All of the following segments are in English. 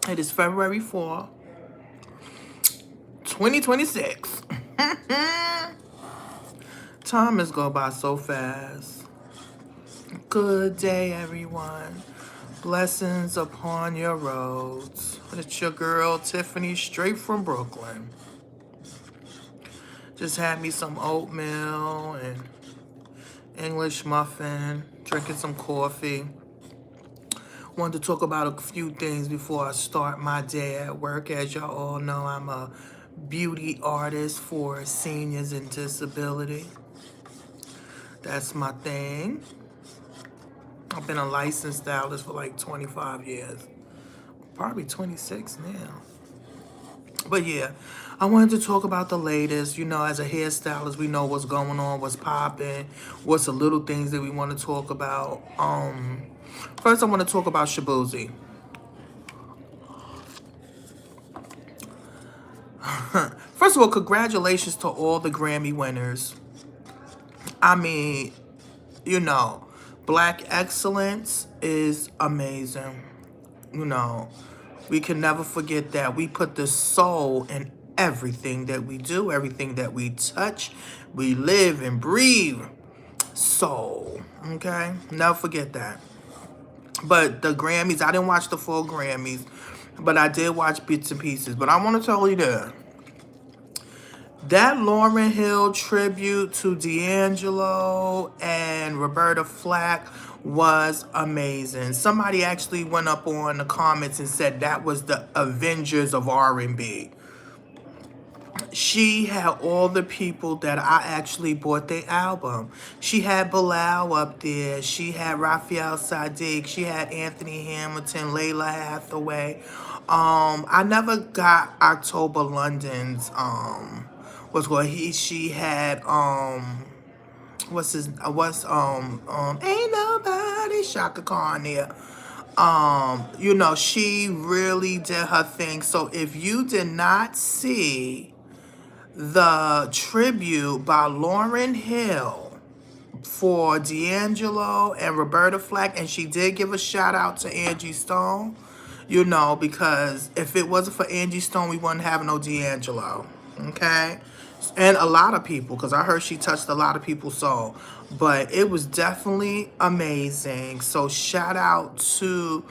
It is February 4th, 2026. Time is go by so fast. Good day, everyone. Blessings upon your roads. It's your girl, Tiffany, straight from Brooklyn. Just had me some oatmeal and English muffin, drinking some coffee. Wanted to talk about a few things before I start my day at work. As y'all all know, I'm a beauty artist for seniors and disability. That's my thing. I've been a licensed stylist for like 25 years. Probably 26 now. But yeah, I wanted to talk about the latest. You know, as a hairstylist, we know what's going on, what's popping, what's the little things that we want to talk about. First, I want to talk about Shaboozey. First of all, congratulations to all the Grammy winners. I mean, you know, Black excellence is amazing. You know, we can never forget that. We put the soul in everything that we do, everything that we touch. We live and breathe soul, okay? Never forget that. But the Grammys, I didn't watch the full Grammys, but I did watch bits and pieces. But I want to tell you this. That Lauryn Hill tribute to D'Angelo and Roberta Flack was amazing. Somebody actually went up on the comments and said that was the Avengers of R&B. She had all the people that I actually bought their album. She had Bilal up there. She had Raphael Sadiq. She had Anthony Hamilton, Layla Hathaway. I never got October London's what's going she had ain't nobody Shaka Khan there. You know, she really did her thing. So if you did not see the tribute by Lauryn Hill for D'Angelo and Roberta Flack, and she did give a shout out to Angie Stone, you know, because if it wasn't for Angie Stone, we wouldn't have no D'Angelo, okay? And a lot of people, because I heard she touched a lot of people's soul. But it was definitely amazing. So shout out to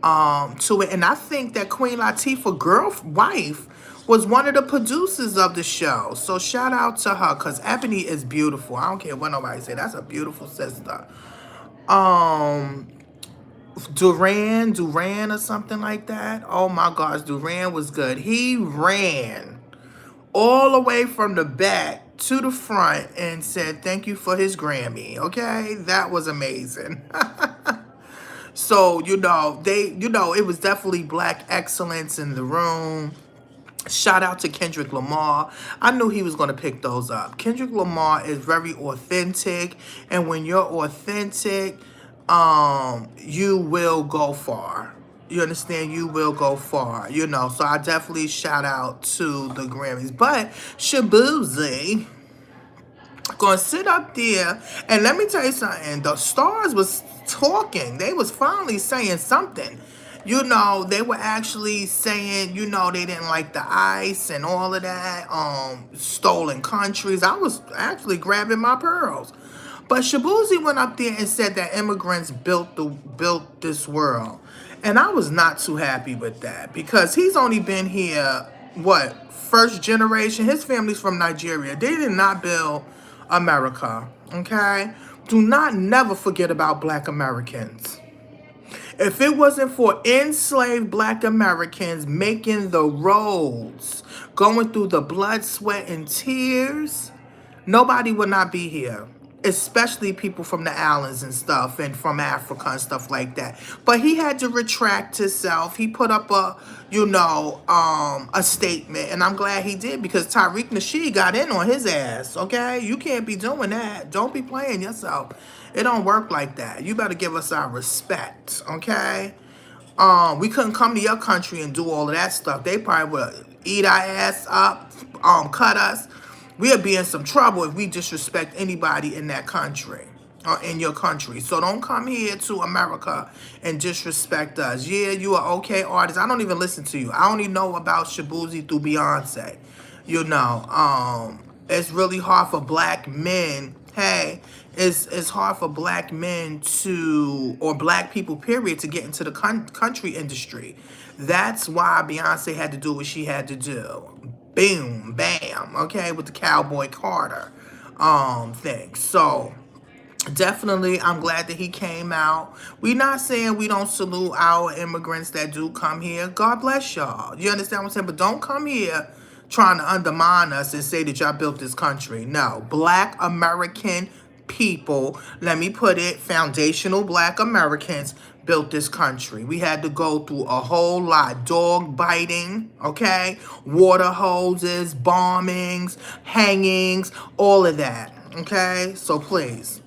it. And I think that Queen Latifah wife was one of the producers of the show. So shout out to her, because Ebony is beautiful. I don't care what nobody say. That's a beautiful sister. Duran or something like that. Oh my gosh, Duran was good. He ran all the way from the back to the front and said thank you for his Grammy. Okay, that was amazing. So you know, it was definitely Black excellence in the room. Shout out to Kendrick Lamar. I knew he was going to pick those up. Kendrick Lamar is very authentic, and when you're authentic, you will go far. You understand? You will go far, you know. So I definitely shout out to the Grammys. But Shaboozey gonna sit up there, and let me tell you something. The stars was talking. They was finally saying something. You know, they were actually saying, you know, they didn't like the ICE and all of that, stolen countries. I was actually grabbing my pearls. But Shaboozey went up there and said that immigrants built this world. And I was not too happy with that, because he's only been here, what, first generation? His family's from Nigeria. They did not build America, okay? Do not never forget about Black Americans. If it wasn't for enslaved Black Americans making the roads, going through the blood, sweat, and tears, nobody would not be here. Especially people from the islands and stuff, and from Africa and stuff like that. But he had to retract himself. He put up a statement, and I'm glad he did, because Tariq Nasheed got in on his ass, okay? You can't be doing that. Don't be playing yourself. It don't work like that. You better give us our respect, okay? We couldn't come to your country and do all of that stuff. They probably would eat our ass up, cut us. We'll be in some trouble if we disrespect anybody in that country. in your country. So don't come here to America and disrespect us. Yeah, you are okay artist. I don't even listen to you. I only know about Shaboozey through Beyonce. You know, it's really hard for black men. Hey, it's hard for black men to, or black people period, to get into the country industry. That's why Beyonce had to do what she had to do. Boom, bam, okay, with the Cowboy Carter thing. So definitely, I'm glad that he came out. We not saying we don't salute our immigrants that do come here. God bless y'all. You understand what I'm saying? But don't come here trying to undermine us and say that y'all built this country. No. Black American people, let me put it, foundational black Americans built this country. We had to go through a whole lot. Dog biting, okay? Water hoses, bombings, hangings, all of that. Okay? So please.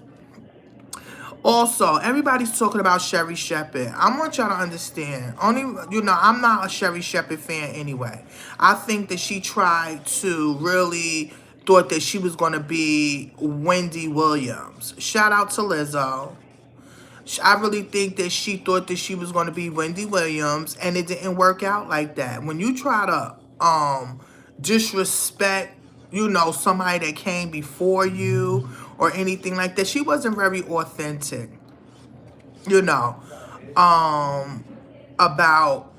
Also, everybody's talking about Sherrie Shepherd. I want y'all to understand. Only, I'm not a Sherrie Shepherd fan anyway. I think that she tried to really thought that she was going to be Wendy Williams. Shout out to Lizzo. I really think that she thought that she was going to be Wendy Williams, and it didn't work out like that. When you try to disrespect, somebody that came before you or anything like that, she wasn't very authentic. You know, about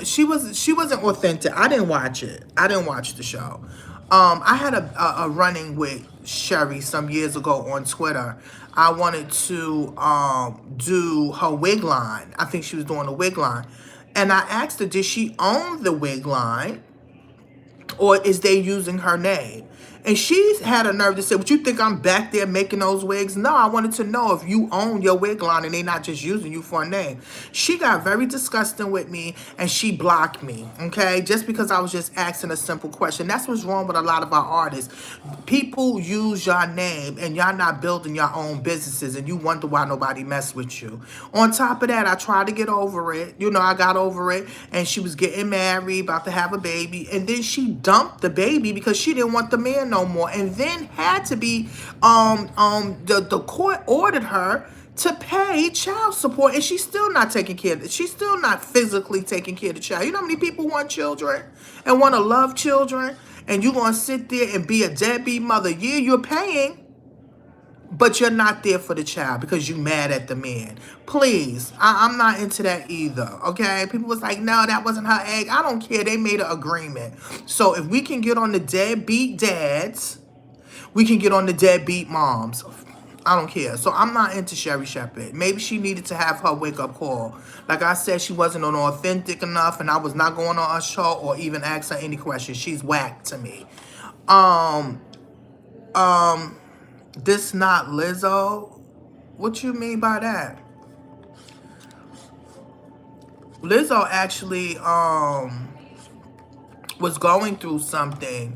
she wasn't authentic. I didn't watch it. I didn't watch the show. I had a running with Sherrie some years ago on Twitter. I wanted to do her wig line. I think she was doing a wig line. And I asked her, did she own the wig line? Or is they using her name? And she's had a nerve to say, "What, you think I'm back there making those wigs?" No, I wanted to know if you own your wig line and they not just using you for a name. She got very disgusting with me and she blocked me, okay? Just because I was just asking a simple question. That's what's wrong with a lot of our artists. People use your name and y'all not building your own businesses and you wonder why nobody mess with you. On top of that, I tried to get over it. I got over it, and she was getting married, about to have a baby, and then she dumped the baby because she didn't want the man no more, and then had to be the court ordered her to pay child support, and she's still not taking care of it. She's still not physically taking care of the child. You know how many people want children and want to love children, and you gonna sit there and be a deadbeat mother? Yeah, you're paying, but you're not there for the child because you mad at the man. Please, I'm not into that either, okay? People was like, no, that wasn't her egg. I don't care. They made an agreement. So if we can get on the deadbeat dads, we can get on the deadbeat moms. I don't care. So I'm not into Sherrie Shepherd. Maybe she needed to have her wake-up call. Like I said, she wasn't authentic enough, and I was not going on a show or even ask her any questions. She's whack to me. This not Lizzo? What you mean by that? Lizzo actually was going through something.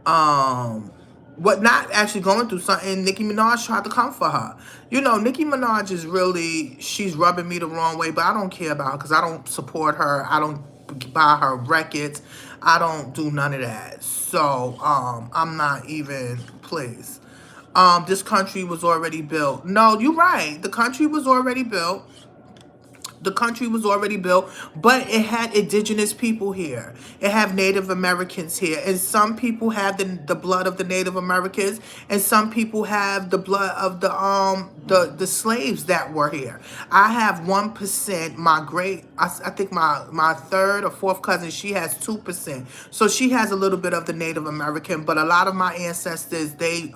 What, not actually going through something. Nicki Minaj tried to come for her. Nicki Minaj is really, she's rubbing me the wrong way, but I don't care about her because I don't support her. I don't buy her records. I don't do none of that. So I'm not even, please. This country was already built. No, you're right. The country was already built. The country was already built, but it had indigenous people here. It had Native Americans here, and some people have the blood of the Native Americans, and some people have the blood of the slaves that were here. I have 1%. I think my third or fourth cousin, she has 2%. So she has a little bit of the Native American, but a lot of my ancestors, they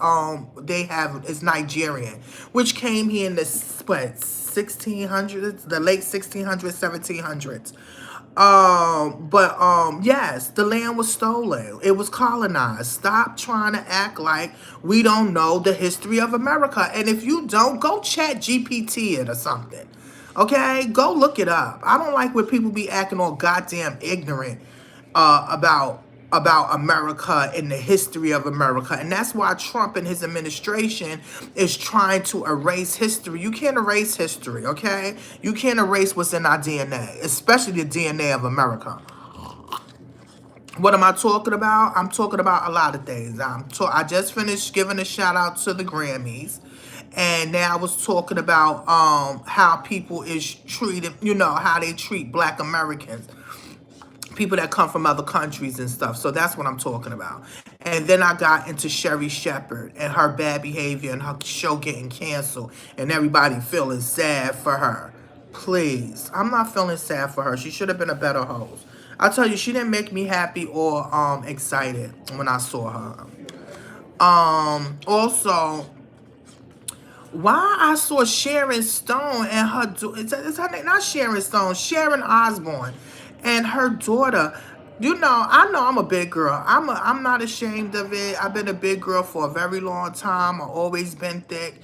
have is Nigerian, which came here in the 1600s, the late 1600s, 1700s. Yes, the land was stolen. It was colonized. Stop trying to act like we don't know the history of America. And if you don't, go chat GPT it or something. Okay? Go look it up. I don't like when people be acting all goddamn ignorant about America and the history of America. And that's why Trump and his administration is trying to erase history. You can't erase history, okay? You can't erase what's in our DNA, especially the DNA of America. What am I talking about? I'm talking about a lot of things. I just finished giving a shout out to the Grammys. And now I was talking about how people is treated, you know, how they treat Black Americans, people that come from other countries and stuff. So that's what I'm talking about. And then I got into Sherrie Shepherd and her bad behavior and her show getting canceled and everybody feeling sad for her. Please, I'm not feeling sad for her. She should have been a better host. I tell you, she didn't make me happy or excited when I saw her. Also, why I saw Sharon Stone and her it's her name, not Sharon Stone, Sharon Osbourne and her daughter. You know I'm a big girl. I'm not ashamed of it. I've been a big girl for a very long time. I've always been thick.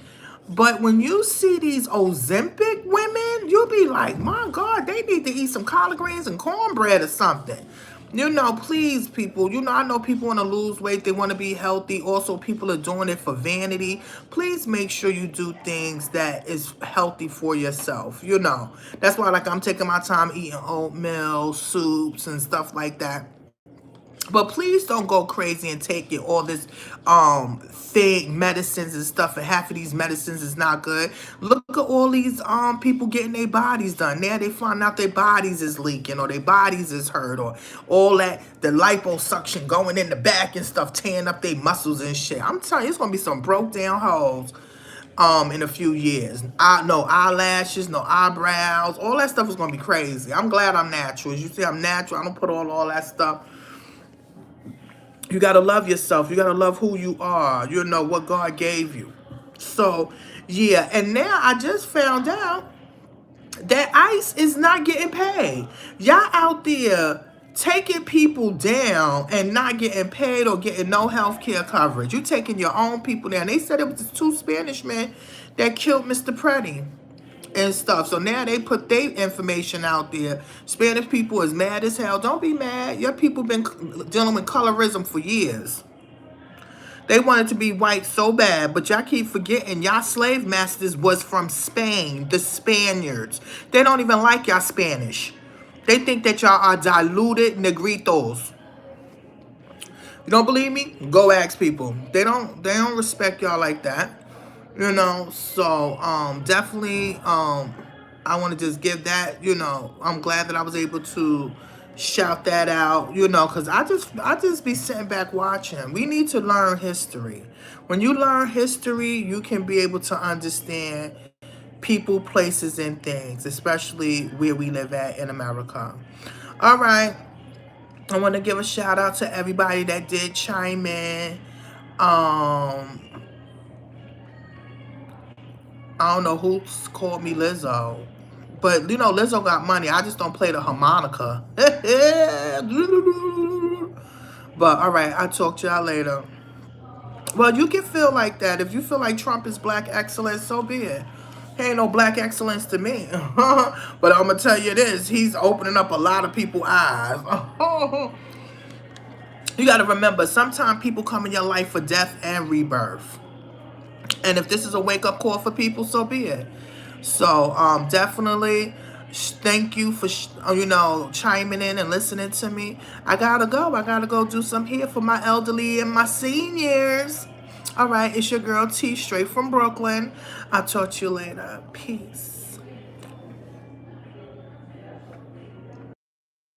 But when you see these Ozempic women, you'll be like, my God, they need to eat some collard greens and cornbread or something. You know, please, people. You know, I know people want to lose weight. They want to be healthy. Also, people are doing it for vanity. Please make sure you do things that is healthy for yourself. You know, that's why, like, I'm taking my time eating oatmeal, soups, and stuff like that. But please don't go crazy and take it all this thing, medicines and stuff, and half of these medicines is not good. Look at all these people getting their bodies done. Now they find out their bodies is leaking or their bodies is hurt or all that, the liposuction going in the back and stuff, tearing up their muscles and shit. I'm telling you, it's gonna be some broke down hoes in a few years. No eyelashes, no eyebrows, all that stuff is gonna be crazy. I'm glad I'm natural. As you see, I'm natural. I don't put on all that stuff. You got to love yourself. You got to love who you are. You know what God gave you. So, yeah. And now I just found out that ICE is not getting paid. Y'all out there taking people down and not getting paid or getting no health care coverage. You taking your own people down. They said it was the 2 Spanish men that killed Mr. Preddy and stuff. So now they put their information out there. Spanish people is mad as hell. Don't be mad. Your people been dealing with colorism for years. They wanted to be white so bad, but y'all keep forgetting y'all slave masters was from Spain, the Spaniards. They don't even like y'all Spanish. They think that y'all are diluted negritos. You don't believe me? Go ask people. They don't respect y'all like that. You know, so definitely I want to just give that, you know, I'm glad that I was able to shout that out, you know, because I just be sitting back watching. We need to learn history. When you learn history, you can be able to understand people, places, and things, especially where we live at in America. All right. I want to give a shout out to everybody that did chime in. I don't know who called me Lizzo. But, you know, Lizzo got money. I just don't play the harmonica. But, all right, I'll talk to y'all later. Well, you can feel like that. If you feel like Trump is black excellence, so be it. He ain't no black excellence to me. But I'm going to tell you this. He's opening up a lot of people's eyes. You got to remember, sometimes people come in your life for death and rebirth. And if this is a wake-up call for people, so be it. So, definitely, thank you for, you know, chiming in and listening to me. I gotta go. I gotta go do some here for my elderly and my seniors. All right, it's your girl T, straight from Brooklyn. I'll talk to you later. Peace.